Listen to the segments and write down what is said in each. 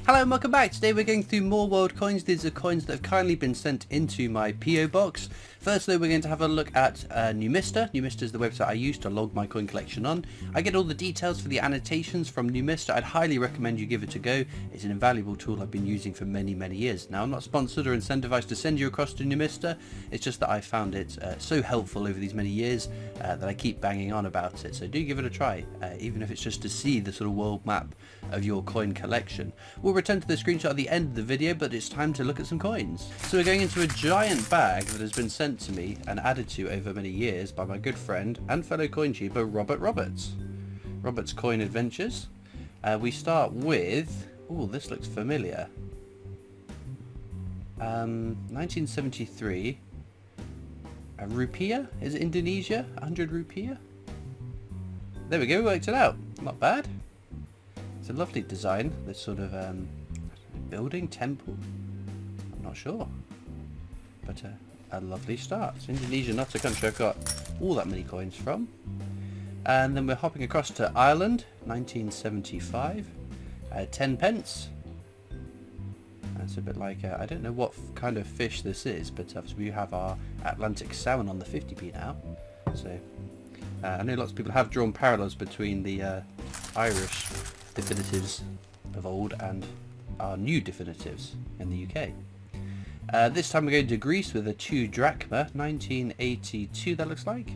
Hello and welcome back. Today we're going through more world coins. These are coins that have kindly been sent into my PO box. Firstly, we're going to have a look at Numista. Numista is the website I use to log my coin collection on. I get all the details for the annotations from Numista. I'd highly recommend you give it a go. It's an invaluable tool I've been using for many years. Now, I'm not sponsored or incentivized to send you across to Numista. It's just that I found it so helpful over these many years that I keep banging on about it. So do give it a try, even if it's just to see the sort of world map of your coin collection. We'll return to the screenshot at the end of the video, but it's time to look at some coins. So we're going into a giant bag that has been sent to me and added to over many years by my good friend and fellow coin tuber Robert Roberts. Robert's Coin Adventures. We start with, oh, this looks familiar. 1973. A rupiah? Is it Indonesia? 100 rupiah? There we go, we worked it out. Not bad. It's a lovely design, this sort of building, temple, I'm not sure, but a lovely start. It's Indonesia, not a country I've got all that many coins from. And then we're hopping across to Ireland, 1975, 10 pence. That's a bit like, I don't know what kind of fish this is, but we have our Atlantic salmon on the 50p now, so I know lots of people have drawn parallels between the Irish definitives of old and our new definitives in the UK. This time we're going to Greece with a 2 drachma, 1982 that looks like.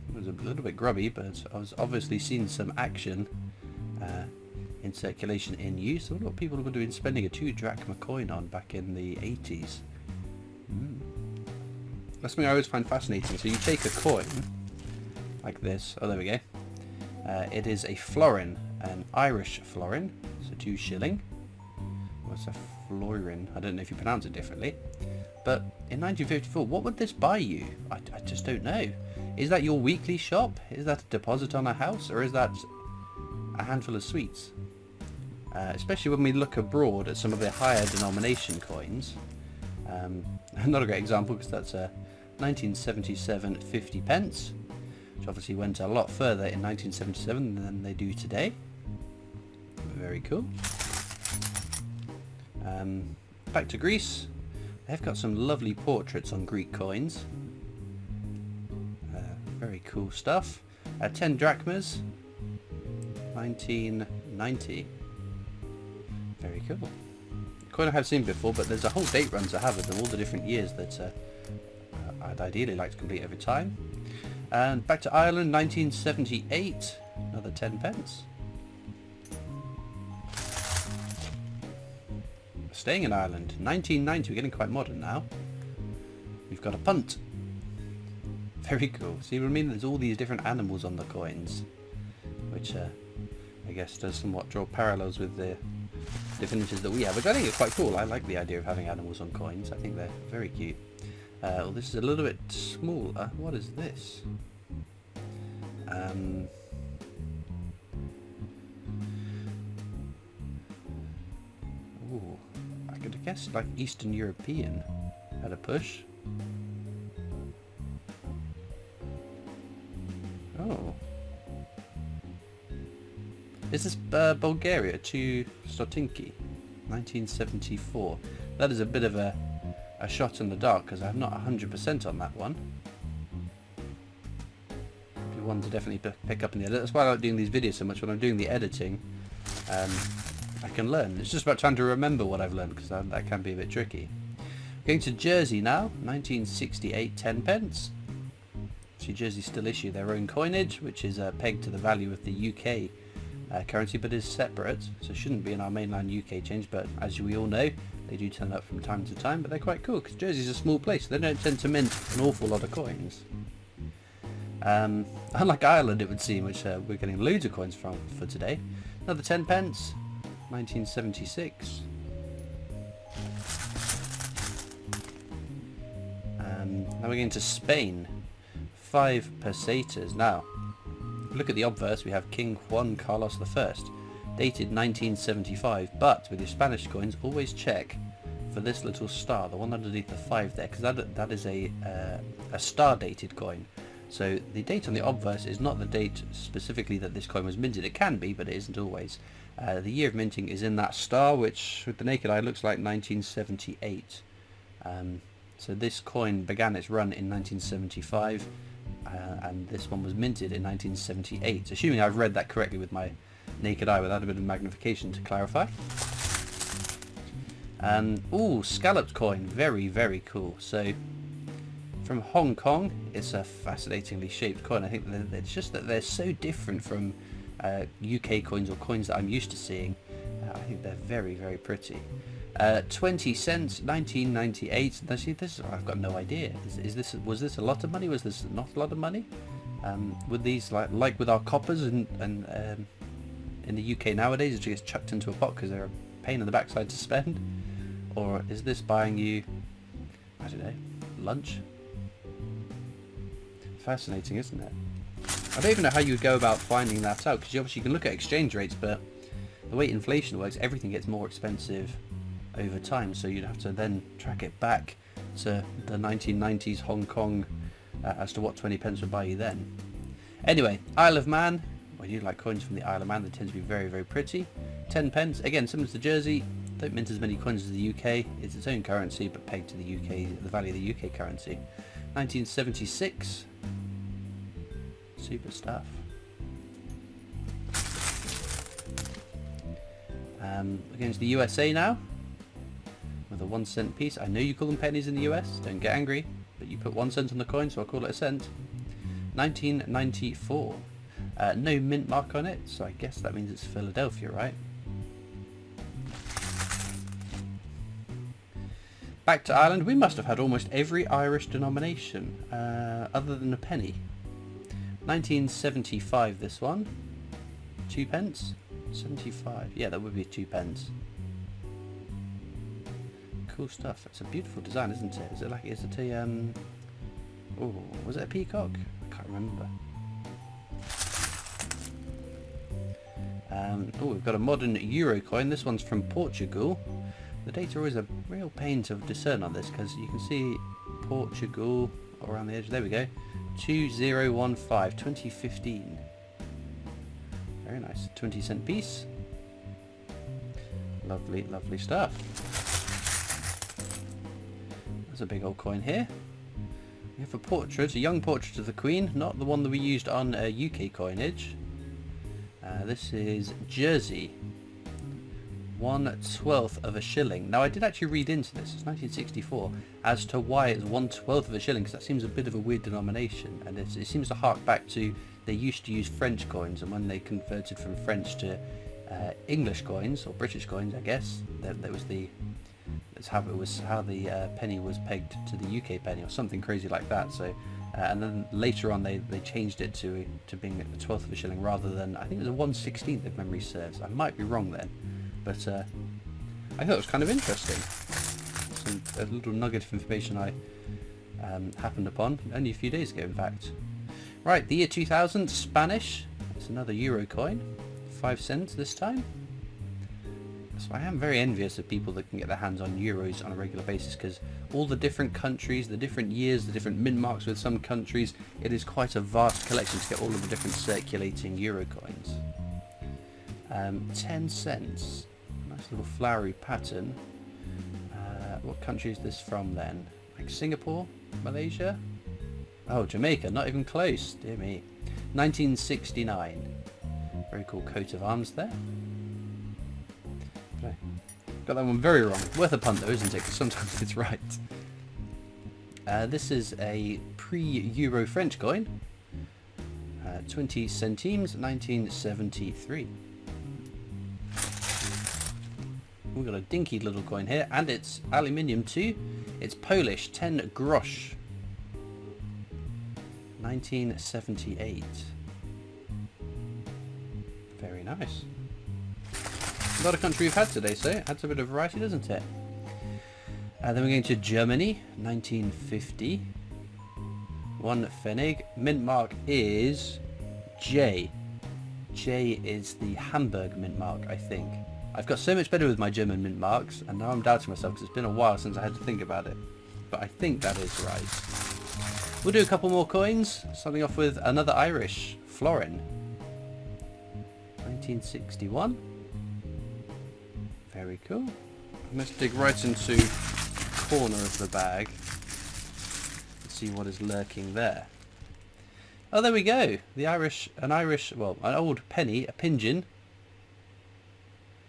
It was a little bit grubby, but I was obviously seeing some action in circulation in use. I wonder what people were doing spending a 2 drachma coin on back in the 80s. That's something I always find fascinating. So you take a coin like this, oh there we go. It is a florin, an Irish florin, so 2 shilling. What's a florin? I don't know if you pronounce it differently. But in 1954, what would this buy you? I just don't know. Is that your weekly shop? Is that a deposit on a house? Or is that a handful of sweets? Especially when we look abroad at some of the higher denomination coins. Not a great example because that's a 1977 50 pence. Which obviously went a lot further in 1977 than they do today. Very cool. Back to Greece. They've got some lovely portraits on Greek coins. Very cool stuff. 10 drachmas. 1990. Very cool. Coin I have seen before, but there's a whole date run to have of them, all the different years that I'd ideally like to complete over time. And back to Ireland, 1978, another 10 pence. Staying in Ireland, 1990, we're getting quite modern now. We've got a punt. Very cool. See what I mean? There's all these different animals on the coins, which I guess does somewhat draw parallels with the definitives that we have, which I think is quite cool. I like the idea of having animals on coins. I think they're very cute. Well, this is a little bit smaller. What is this? Ooh, I could have guessed like Eastern European at a push. Oh. Is this Bulgaria? 2 Stotinki, 1974. That is a bit of a shot in the dark because I'm not 100% on that one. Be one to definitely pick up in the edit. That's why I like doing these videos so much. When I'm doing the editing, I can learn. It's just about trying to remember what I've learned because that can be a bit tricky. Going to Jersey now, 1968, 10 pence. See, Jersey still issue their own coinage, which is pegged to the value of the UK currency, but is separate, so shouldn't be in our mainland UK change, but as we all know, they do turn up from time to time, but they're quite cool because Jersey's a small place, so they don't tend to mint an awful lot of coins. Unlike Ireland, it would seem, which we're getting loads of coins from for today. Another 10 pence, 1976. Now we're going to Spain, 5 pesetas. Now, look at the obverse, we have King Juan Carlos I, dated 1975, but with your Spanish coins, always check for this little star, the one underneath the 5 there, because that is a star dated coin. So the date on the obverse is not the date specifically that this coin was minted. It can be, but it isn't always. The year of minting is in that star, which with the naked eye looks like 1978. So this coin began its run in 1975, and this one was minted in 1978. Assuming I've read that correctly with my naked eye without a bit of magnification to clarify. Ooh, scalloped coin, very, very cool. So from Hong Kong, it's a fascinatingly shaped coin. I think that it's just that they're so different from UK coins or coins that I'm used to seeing. I think they're very, very pretty. 20 cents, 1998. Actually, this I've got no idea. Was this a lot of money? Was this not a lot of money? With these like with our coppers and in the UK nowadays, it just gets chucked into a pot because they're a pain in the backside to spend. Or is this buying you, I don't know, lunch? Fascinating, isn't it? I don't even know how you would go about finding that out, because you obviously can look at exchange rates, but the way inflation works, everything gets more expensive over time, so you'd have to then track it back to the 1990s Hong Kong as to what 20 pence would buy you then. Anyway, Isle of Man, when you like coins from the Isle of Man, they tend to be very, very pretty. 10 pence, again similar to Jersey, don't mint as many coins as the UK, it's its own currency but pegged to the UK, the value of the UK currency. 1976, super stuff. Against the USA now, with a 1 cent piece. I know you call them pennies in the US, don't get angry, but you put 1 cent on the coin, so I'll call it a cent. 1994. No mint mark on it, so I guess that means it's Philadelphia, right? Back to Ireland. We must have had almost every Irish denomination, other than a penny. 1975 this one. 2 pence? 75. Yeah, that would be 2 pence. Cool stuff. It's a beautiful design, isn't it? Is it a oh, was it a peacock? I can't remember. Oh, we've got a modern euro coin. This one's from Portugal. The data are always a real pain to discern on this, because you can see Portugal around the edge. There we go. 2015, 2015. Very nice. 20 cent piece. Lovely, lovely stuff. There's a big old coin here. We have a portrait, a young portrait of the Queen, not the one that we used on UK coinage. This is Jersey. 1/12 of a shilling. Now I did actually read into this, it's 1964, as to why it's 1/12 of a shilling, because that seems a bit of a weird denomination, and it seems to hark back to they used to use French coins, and when they converted from French to English coins, or British coins I guess, that's how the penny was pegged to the UK penny, or something crazy like that. So and then later on they changed it to being a 1/12 of a shilling rather than, I think it was a 1/16 if memory serves. I might be wrong then, but I thought it was kind of interesting. A little nugget of information I happened upon only a few days ago, in fact. Right, the year 2000, Spanish. It's another euro coin, 5 cents this time. So I am very envious of people that can get their hands on euros on a regular basis, because all the different countries, the different years, the different mint marks with some countries, it is quite a vast collection to get all of the different circulating euro coins. 10 cents. Nice little flowery pattern. What country is this from then? Like Singapore? Malaysia? Oh, Jamaica, not even close, dear me. 1969. Very cool coat of arms there. Okay. Got that one very wrong. Worth a punt though, isn't it? Because sometimes it's right. This is a pre-Euro French coin. 20 centimes, 1973. We've got a dinky little coin here, and it's aluminium too. It's Polish, 10 grosz. 1978. Very nice. Not a country we've had today, so it adds a bit of variety, doesn't it? Then we're going to Germany, 1950. 1 Pfennig. Mint mark is J. J is the Hamburg mint mark, I think. I've got so much better with my German mint marks, and now I'm doubting myself because it's been a while since I had to think about it. But I think that is right. We'll do a couple more coins, starting off with another Irish florin. 1961. Very cool. Let's dig right into the corner of the bag and see what is lurking there. Oh, there we go. Well, an old penny, a pigeon.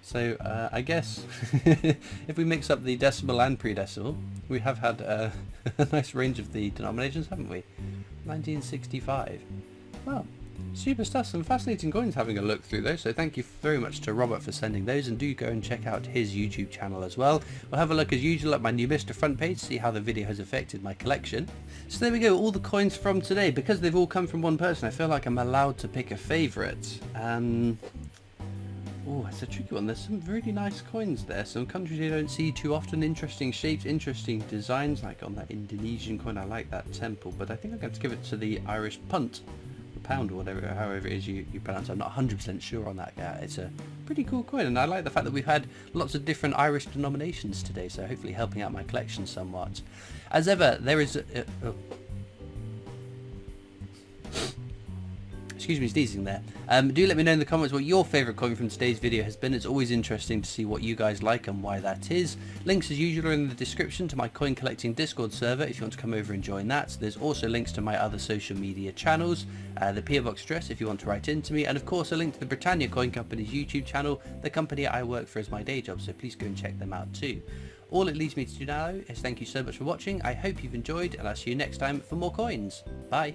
So I guess if we mix up the decimal and pre-decimal, we have had a nice range of the denominations, haven't we? 1965. Well, super stuff. Some fascinating coins having a look through those. So thank you very much to Robert for sending those, and do go and check out his YouTube channel as well. We'll have a look as usual at my new Mr. front page, see how the video has affected my collection. So there we go, all the coins from today. Because they've all come from one person, I feel like I'm allowed to pick a favourite. Oh, it's a tricky one. There's some really nice coins there. Some countries you don't see too often. Interesting shapes, interesting designs. Like on that Indonesian coin, I like that temple. But I think I'm going to give it to the Irish punt, the pound, or whatever, however it is you pronounce it. I'm not 100% sure on that. Yeah, it's a pretty cool coin, and I like the fact that we've had lots of different Irish denominations today. So hopefully helping out my collection somewhat. As ever, there is excuse me sneezing there. Do let me know in the comments what your favourite coin from today's video has been. It's always interesting to see what you guys like and why that is. Links as usual are in the description to my coin collecting Discord server if you want to come over and join that. There's also links to my other social media channels, the PO Box address if you want to write into me, and of course a link to the Britannia Coin Company's YouTube channel, the company I work for as my day job, so please go and check them out too. All it leaves me to do now is thank you so much for watching. I hope you've enjoyed, and I'll see you next time for more coins. Bye.